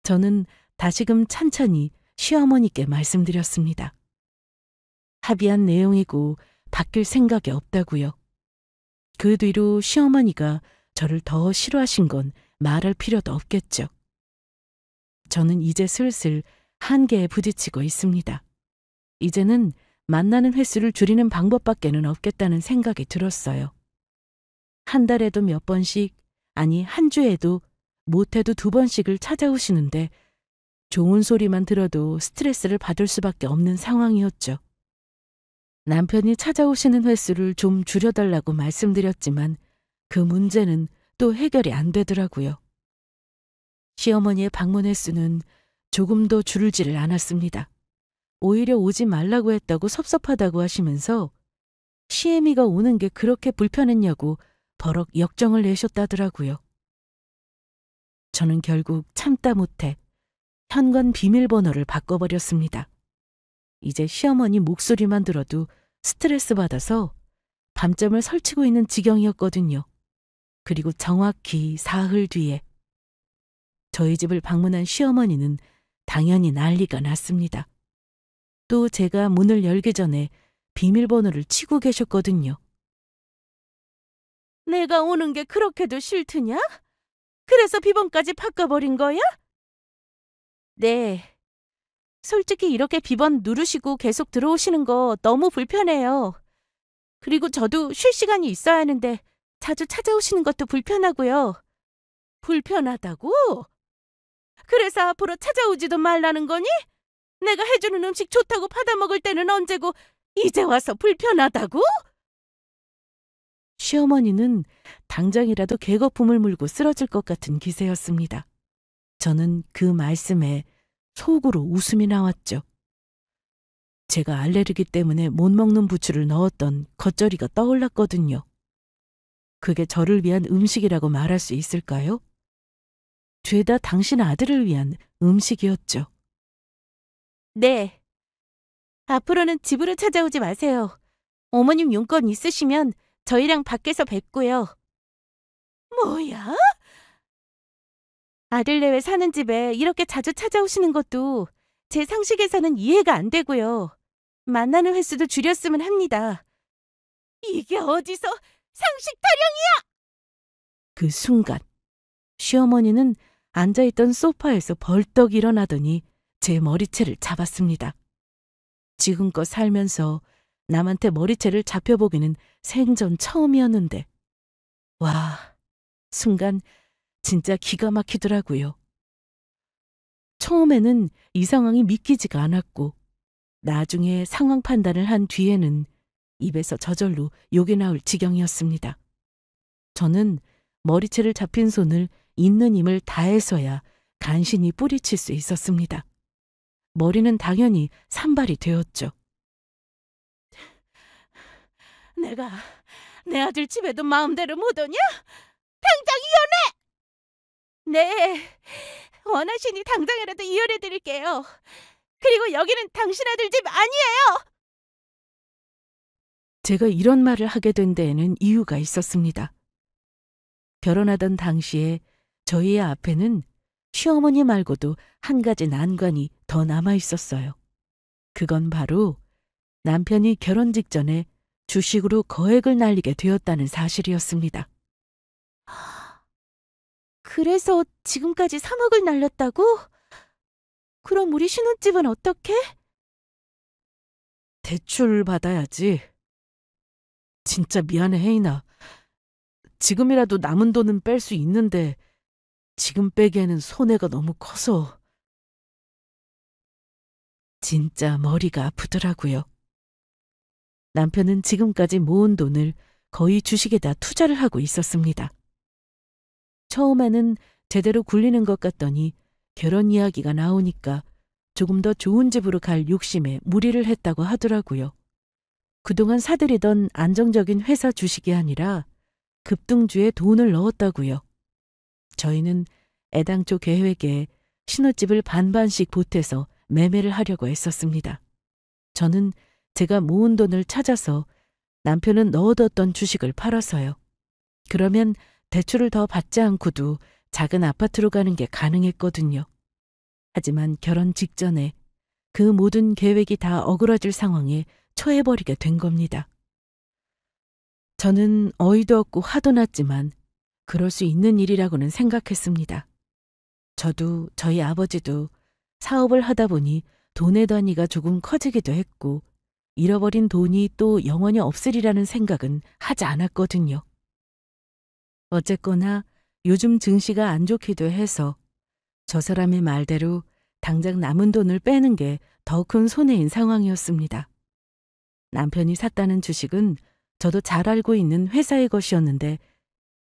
Speaker 1: 저는 다시금 찬찬히 시어머니께 말씀드렸습니다. 합의한 내용이고 바뀔 생각이 없다고요. 그 뒤로 시어머니가 저를 더 싫어하신 건 말할 필요도 없겠죠. 저는 이제 슬슬 한계에 부딪히고 있습니다. 이제는 만나는 횟수를 줄이는 방법밖에는 없겠다는 생각이 들었어요. 한 달에도 몇 번씩, 아니 한 주에도 못해도 2번씩을 찾아오시는데 좋은 소리만 들어도 스트레스를 받을 수밖에 없는 상황이었죠. 남편이 찾아오시는 횟수를 좀 줄여달라고 말씀드렸지만 그 문제는 또 해결이 안 되더라고요. 시어머니의 방문 횟수는 조금도 줄지를 않았습니다. 오히려 오지 말라고 했다고 섭섭하다고 하시면서 시애미가 오는 게 그렇게 불편했냐고 버럭 역정을 내셨다더라고요. 저는 결국 참다 못해 현관 비밀번호를 바꿔버렸습니다. 이제 시어머니 목소리만 들어도 스트레스 받아서 밤잠을 설치고 있는 지경이었거든요. 그리고 정확히 사흘 뒤에 저희 집을 방문한 시어머니는 당연히 난리가 났습니다. 또 제가 문을 열기 전에 비밀번호를 치고 계셨거든요. 내가 오는 게 그렇게도 싫으냐? 그래서 비번까지 바꿔버린 거야? 네. 솔직히 이렇게 비번 누르시고 계속 들어오시는 거 너무 불편해요. 그리고 저도 쉴 시간이 있어야 하는데 자주 찾아오시는 것도 불편하고요. 불편하다고? 그래서 앞으로 찾아오지도 말라는 거니? 내가 해주는 음식 좋다고 받아먹을 때는 언제고 이제 와서 불편하다고? 시어머니는 당장이라도 개거품을 물고 쓰러질 것 같은 기세였습니다. 저는 그 말씀에 속으로 웃음이 나왔죠. 제가 알레르기 때문에 못 먹는 부추를 넣었던 겉절이가 떠올랐거든요. 그게 저를 위한 음식이라고 말할 수 있을까요? 죄다 당신 아들을 위한 음식이었죠. 네. 앞으로는 집으로 찾아오지 마세요. 어머님 용건 있으시면 저희랑 밖에서 뵙고요. 뭐야? 아들 내외 사는 집에 이렇게 자주 찾아오시는 것도 제 상식에서는 이해가 안 되고요. 만나는 횟수도 줄였으면 합니다. 이게 어디서 상식 타령이야! 그 순간 시어머니는 앉아있던 소파에서 벌떡 일어나더니 제 머리채를 잡았습니다. 지금껏 살면서 남한테 머리채를 잡혀보기는 생전 처음이었는데 와, 순간 진짜 기가 막히더라고요. 처음에는 이 상황이 믿기지가 않았고 나중에 상황 판단을 한 뒤에는 입에서 저절로 욕이 나올 지경이었습니다. 저는 머리채를 잡힌 손을 있는 힘을 다해서야 간신히 뿌리칠 수 있었습니다. 머리는 당연히 산발이 되었죠. 내가 내 아들 집에도 마음대로 못 오냐? 당장 이혼해! 네, 원하시니 당장이라도 이혼해드릴게요. 그리고 여기는 당신 아들 집 아니에요! 제가 이런 말을 하게 된 데에는 이유가 있었습니다. 결혼하던 당시에 저희의 앞에는 시어머니 말고도 한 가지 난관이 더 남아 있었어요. 그건 바로 남편이 결혼 직전에 주식으로 거액을 날리게 되었다는 사실이었습니다. 그래서 지금까지 3억을 날렸다고? 그럼 우리 신혼집은 어떻게? 대출 받아야지. 진짜 미안해, 혜인아. 지금이라도 남은 돈은 뺄 수 있는데 지금 빼기에는 손해가 너무 커서. 진짜 머리가 아프더라고요. 남편은 지금까지 모은 돈을 거의 주식에다 투자를 하고 있었습니다. 처음에는 제대로 굴리는 것 같더니 결혼 이야기가 나오니까 조금 더 좋은 집으로 갈 욕심에 무리를 했다고 하더라고요. 그동안 사들이던 안정적인 회사 주식이 아니라 급등주에 돈을 넣었다고요. 저희는 애당초 계획에 신혼집을 반반씩 보태서 매매를 하려고 했었습니다. 저는 제가 모은 돈을 찾아서 남편은 넣어뒀던 주식을 팔아서요. 그러면 대출을 더 받지 않고도 작은 아파트로 가는 게 가능했거든요. 하지만 결혼 직전에 그 모든 계획이 다 어그러질 상황에 처해버리게 된 겁니다. 저는 어이도 없고 화도 났지만 그럴 수 있는 일이라고는 생각했습니다. 저도 저희 아버지도 사업을 하다 보니 돈의 단위가 조금 커지기도 했고 잃어버린 돈이 또 영원히 없으리라는 생각은 하지 않았거든요. 어쨌거나 요즘 증시가 안 좋기도 해서 저 사람의 말대로 당장 남은 돈을 빼는 게 더 큰 손해인 상황이었습니다. 남편이 샀다는 주식은 저도 잘 알고 있는 회사의 것이었는데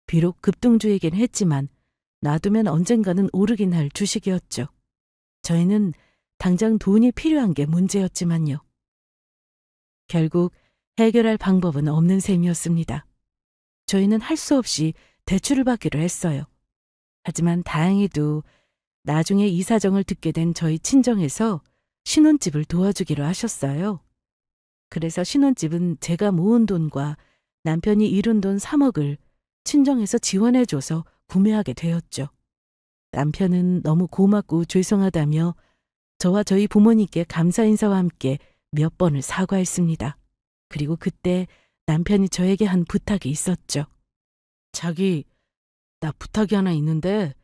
Speaker 1: 비록 급등주이긴 했지만 놔두면 언젠가는 오르긴 할 주식이었죠. 저희는 당장 돈이 필요한 게 문제였지만요. 결국 해결할 방법은 없는 셈이었습니다. 저희는 할 수 없이 대출을 받기로 했어요. 하지만 다행히도 나중에 이 사정을 듣게 된 저희 친정에서 신혼집을 도와주기로 하셨어요. 그래서 신혼집은 제가 모은 돈과 남편이 잃은 돈 3억을 친정에서 지원해줘서 구매하게 되었죠. 남편은 너무 고맙고 죄송하다며 저와 저희 부모님께 감사 인사와 함께 몇 번을 사과했습니다. 그리고 그때 남편이 저에게 한 부탁이 있었죠. 자기, 나 부탁이 하나 있는데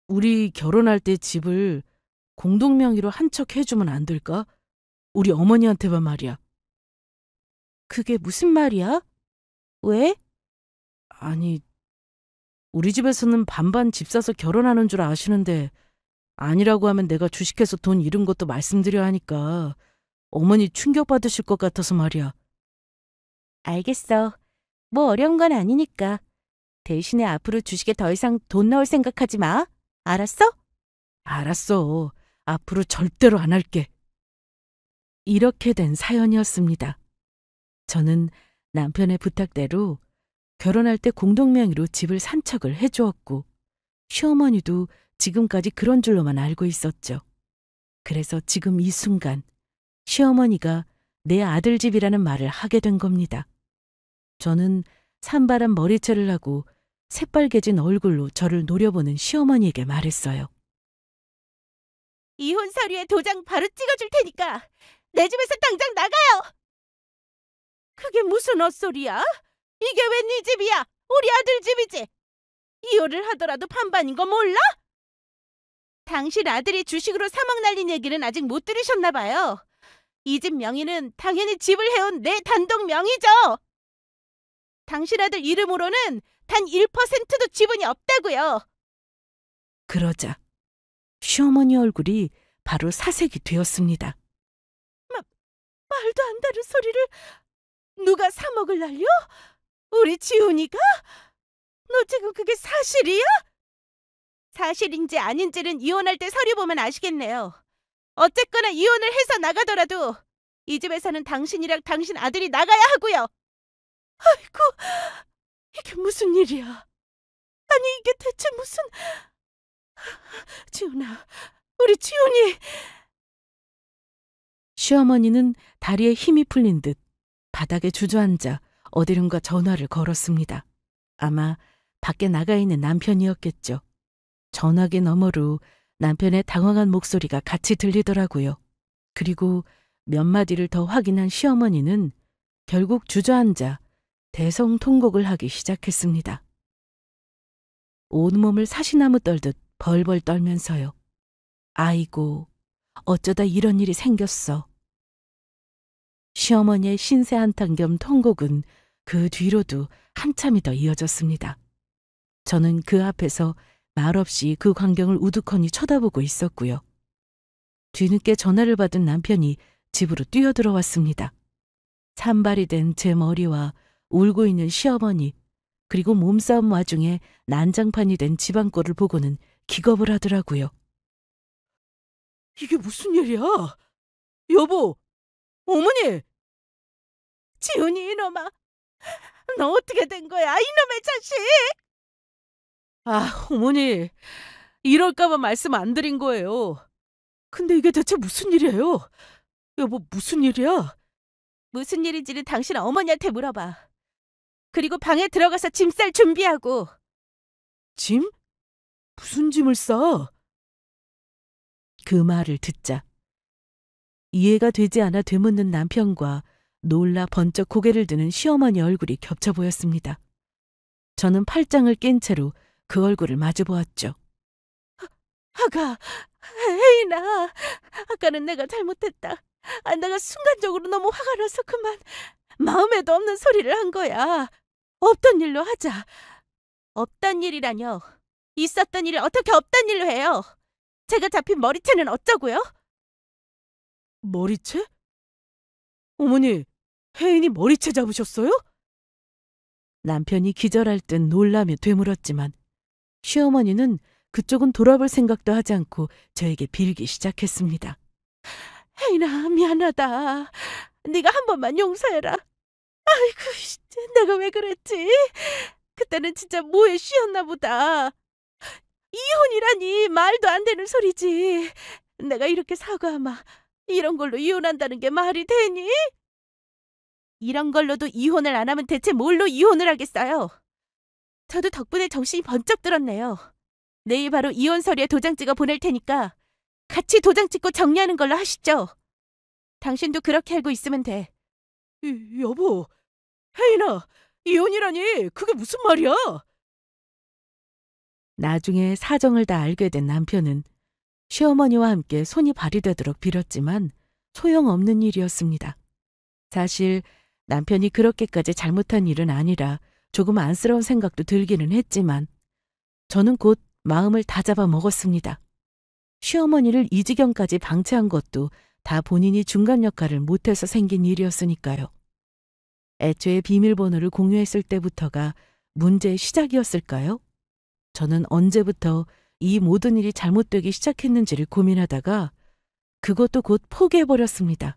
Speaker 1: 우리 결혼할 때 집을 공동 명의로 한 척 해주면 안 될까? 우리 어머니한테만 말이야. 그게 무슨 말이야? 왜? 아니, 우리 집에서는 반반 집 사서 결혼하는 줄 아시는데 아니라고 하면 내가 주식해서 돈 잃은 것도 말씀드려 하니까 어머니 충격받으실 것 같아서 말이야. 알겠어. 뭐 어려운 건 아니니까. 대신에 앞으로 주식에 더 이상 돈 넣을 생각하지 마. 알았어? 알았어. 앞으로 절대로 안 할게. 이렇게 된 사연이었습니다. 저는 남편의 부탁대로 결혼할 때 공동명의로 집을 산 척을 해주었고 시어머니도 지금까지 그런 줄로만 알고 있었죠. 그래서 지금 이 순간 시어머니가 내 아들 집이라는 말을 하게 된 겁니다. 저는 산발한 머리채를 하고 새빨개진 얼굴로 저를 노려보는 시어머니에게 말했어요. 이혼 서류에 도장 바로 찍어줄 테니까 내 집에서 당장 나가요. 그게 무슨 헛소리야? 이게 왜 네 집이야? 우리 아들 집이지. 이혼을 하더라도 반반인 거 몰라? 당신 아들이 주식으로 3억 날린 얘기는 아직 못 들으셨나 봐요. 이 집 명의는 당연히 집을 해온 내 단독 명의죠. 당신 아들 이름으로는 단 1%도 지분이 없다고요. 그러자 시어머니 얼굴이 바로 사색이 되었습니다. 말도 안 되는 소리를. 누가 3억을 날려? 우리 지훈이가? 너 지금 그게 사실이야? 사실인지 아닌지는 이혼할 때 서류 보면 아시겠네요. 어쨌거나 이혼을 해서 나가더라도 이 집에서는 당신이랑 당신 아들이 나가야 하고요. 아이고, 이게 무슨 일이야? 아니, 이게 대체 무슨... 지훈아, 우리 지훈이... 시어머니는 다리에 힘이 풀린 듯 바닥에 주저앉아 어디론가 전화를 걸었습니다. 아마 밖에 나가 있는 남편이었겠죠. 전화기 너머로 남편의 당황한 목소리가 같이 들리더라고요. 그리고 몇 마디를 더 확인한 시어머니는 결국 주저앉아 대성통곡을 하기 시작했습니다. 온몸을 사시나무 떨듯 벌벌 떨면서요. 아이고, 어쩌다 이런 일이 생겼어. 시어머니의 신세 한탄 겸 통곡은 그 뒤로도 한참이 더 이어졌습니다. 저는 그 앞에서 말없이 그 광경을 우두커니 쳐다보고 있었고요. 뒤늦게 전화를 받은 남편이 집으로 뛰어들어왔습니다. 산발이 된 제 머리와 울고 있는 시어머니, 그리고 몸싸움 와중에 난장판이 된 집안꼴을 보고는 기겁을 하더라고요. 이게 무슨 일이야? 여보! 어머니! 지훈이 이놈아! 너 어떻게 된 거야, 이놈의 자식! 아, 어머니, 이럴까봐 말씀 안 드린 거예요. 근데 이게 대체 무슨 일이에요? 여보, 무슨 일이야? 무슨 일인지는 당신 어머니한테 물어봐. 그리고 방에 들어가서 짐 쌀 준비하고. 짐? 무슨 짐을 싸? 그 말을 듣자 이해가 되지 않아 되묻는 남편과 놀라 번쩍 고개를 드는 시어머니 얼굴이 겹쳐 보였습니다. 저는 팔짱을 낀 채로 그 얼굴을 마주 보았죠. 아가, 혜인아, 아까는 내가 잘못했다. 내가 순간적으로 너무 화가 나서 그만 마음에도 없는 소리를 한 거야. 없던 일로 하자. 없던 일이라뇨. 있었던 일을 어떻게 없던 일로 해요? 제가 잡힌 머리채는 어쩌고요? 머리채? 어머니, 혜인이 머리채 잡으셨어요? 남편이 기절할 듯 놀라며 되물었지만 시어머니는 그쪽은 돌아볼 생각도 하지 않고 저에게 빌기 시작했습니다. 혜인아, 미안하다. 네가 한 번만 용서해라. 아이고, 내가 왜 그랬지? 그때는 진짜 뭐에 쉬었나 보다. 이혼이라니 말도 안 되는 소리지. 내가 이렇게 사과하마 이런 걸로 이혼한다는 게 말이 되니? 이런 걸로도 이혼을 안 하면 대체 뭘로 이혼을 하겠어요? 저도 덕분에 정신이 번쩍 들었네요. 내일 바로 이혼 서류에 도장 찍어 보낼 테니까 같이 도장 찍고 정리하는 걸로 하시죠. 당신도 그렇게 알고 있으면 돼. 여보, 혜인아, 이혼이라니 그게 무슨 말이야? 나중에 사정을 다 알게 된 남편은 시어머니와 함께 손이 발이 되도록 빌었지만 소용없는 일이었습니다. 사실 남편이 그렇게까지 잘못한 일은 아니라 조금 안쓰러운 생각도 들기는 했지만 저는 곧 마음을 다잡아 먹었습니다. 시어머니를 이 지경까지 방치한 것도 다 본인이 중간 역할을 못해서 생긴 일이었으니까요. 애초에 비밀번호를 공유했을 때부터가 문제의 시작이었을까요? 저는 언제부터 이 모든 일이 잘못되기 시작했는지를 고민하다가 그것도 곧 포기해버렸습니다.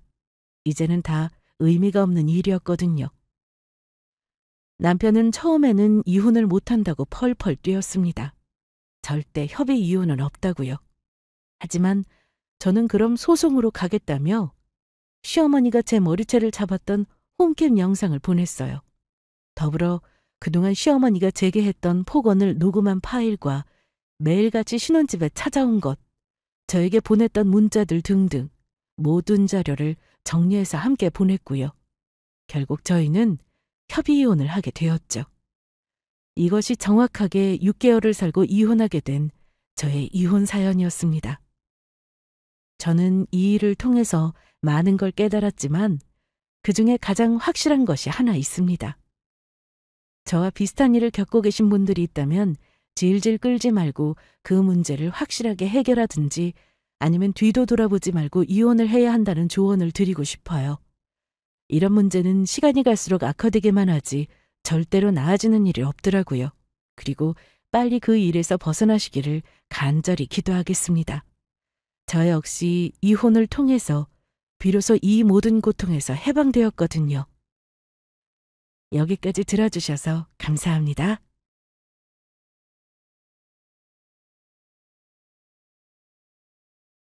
Speaker 1: 이제는 다 의미가 없는 일이었거든요. 남편은 처음에는 이혼을 못한다고 펄펄 뛰었습니다. 절대 협의 이혼은 없다고요. 하지만 저는 그럼 소송으로 가겠다며 시어머니가 제 머리채를 잡았던 홈캠 영상을 보냈어요. 더불어 그동안 시어머니가 제게 했던 폭언을 녹음한 파일과 매일같이 신혼집에 찾아온 것, 저에게 보냈던 문자들 등등 모든 자료를 정리해서 함께 보냈고요. 결국 저희는 협의 이혼을 하게 되었죠. 이것이 정확하게 6개월을 살고 이혼하게 된 저의 이혼 사연이었습니다. 저는 이 일을 통해서 많은 걸 깨달았지만 그중에 가장 확실한 것이 하나 있습니다. 저와 비슷한 일을 겪고 계신 분들이 있다면 질질 끌지 말고 그 문제를 확실하게 해결하든지 아니면 뒤도 돌아보지 말고 이혼을 해야 한다는 조언을 드리고 싶어요. 이런 문제는 시간이 갈수록 악화되기만 하지 절대로 나아지는 일이 없더라고요. 그리고 빨리 그 일에서 벗어나시기를 간절히 기도하겠습니다. 저 역시 이혼을 통해서 비로소 이 모든 고통에서 해방되었거든요. 여기까지 들어주셔서 감사합니다.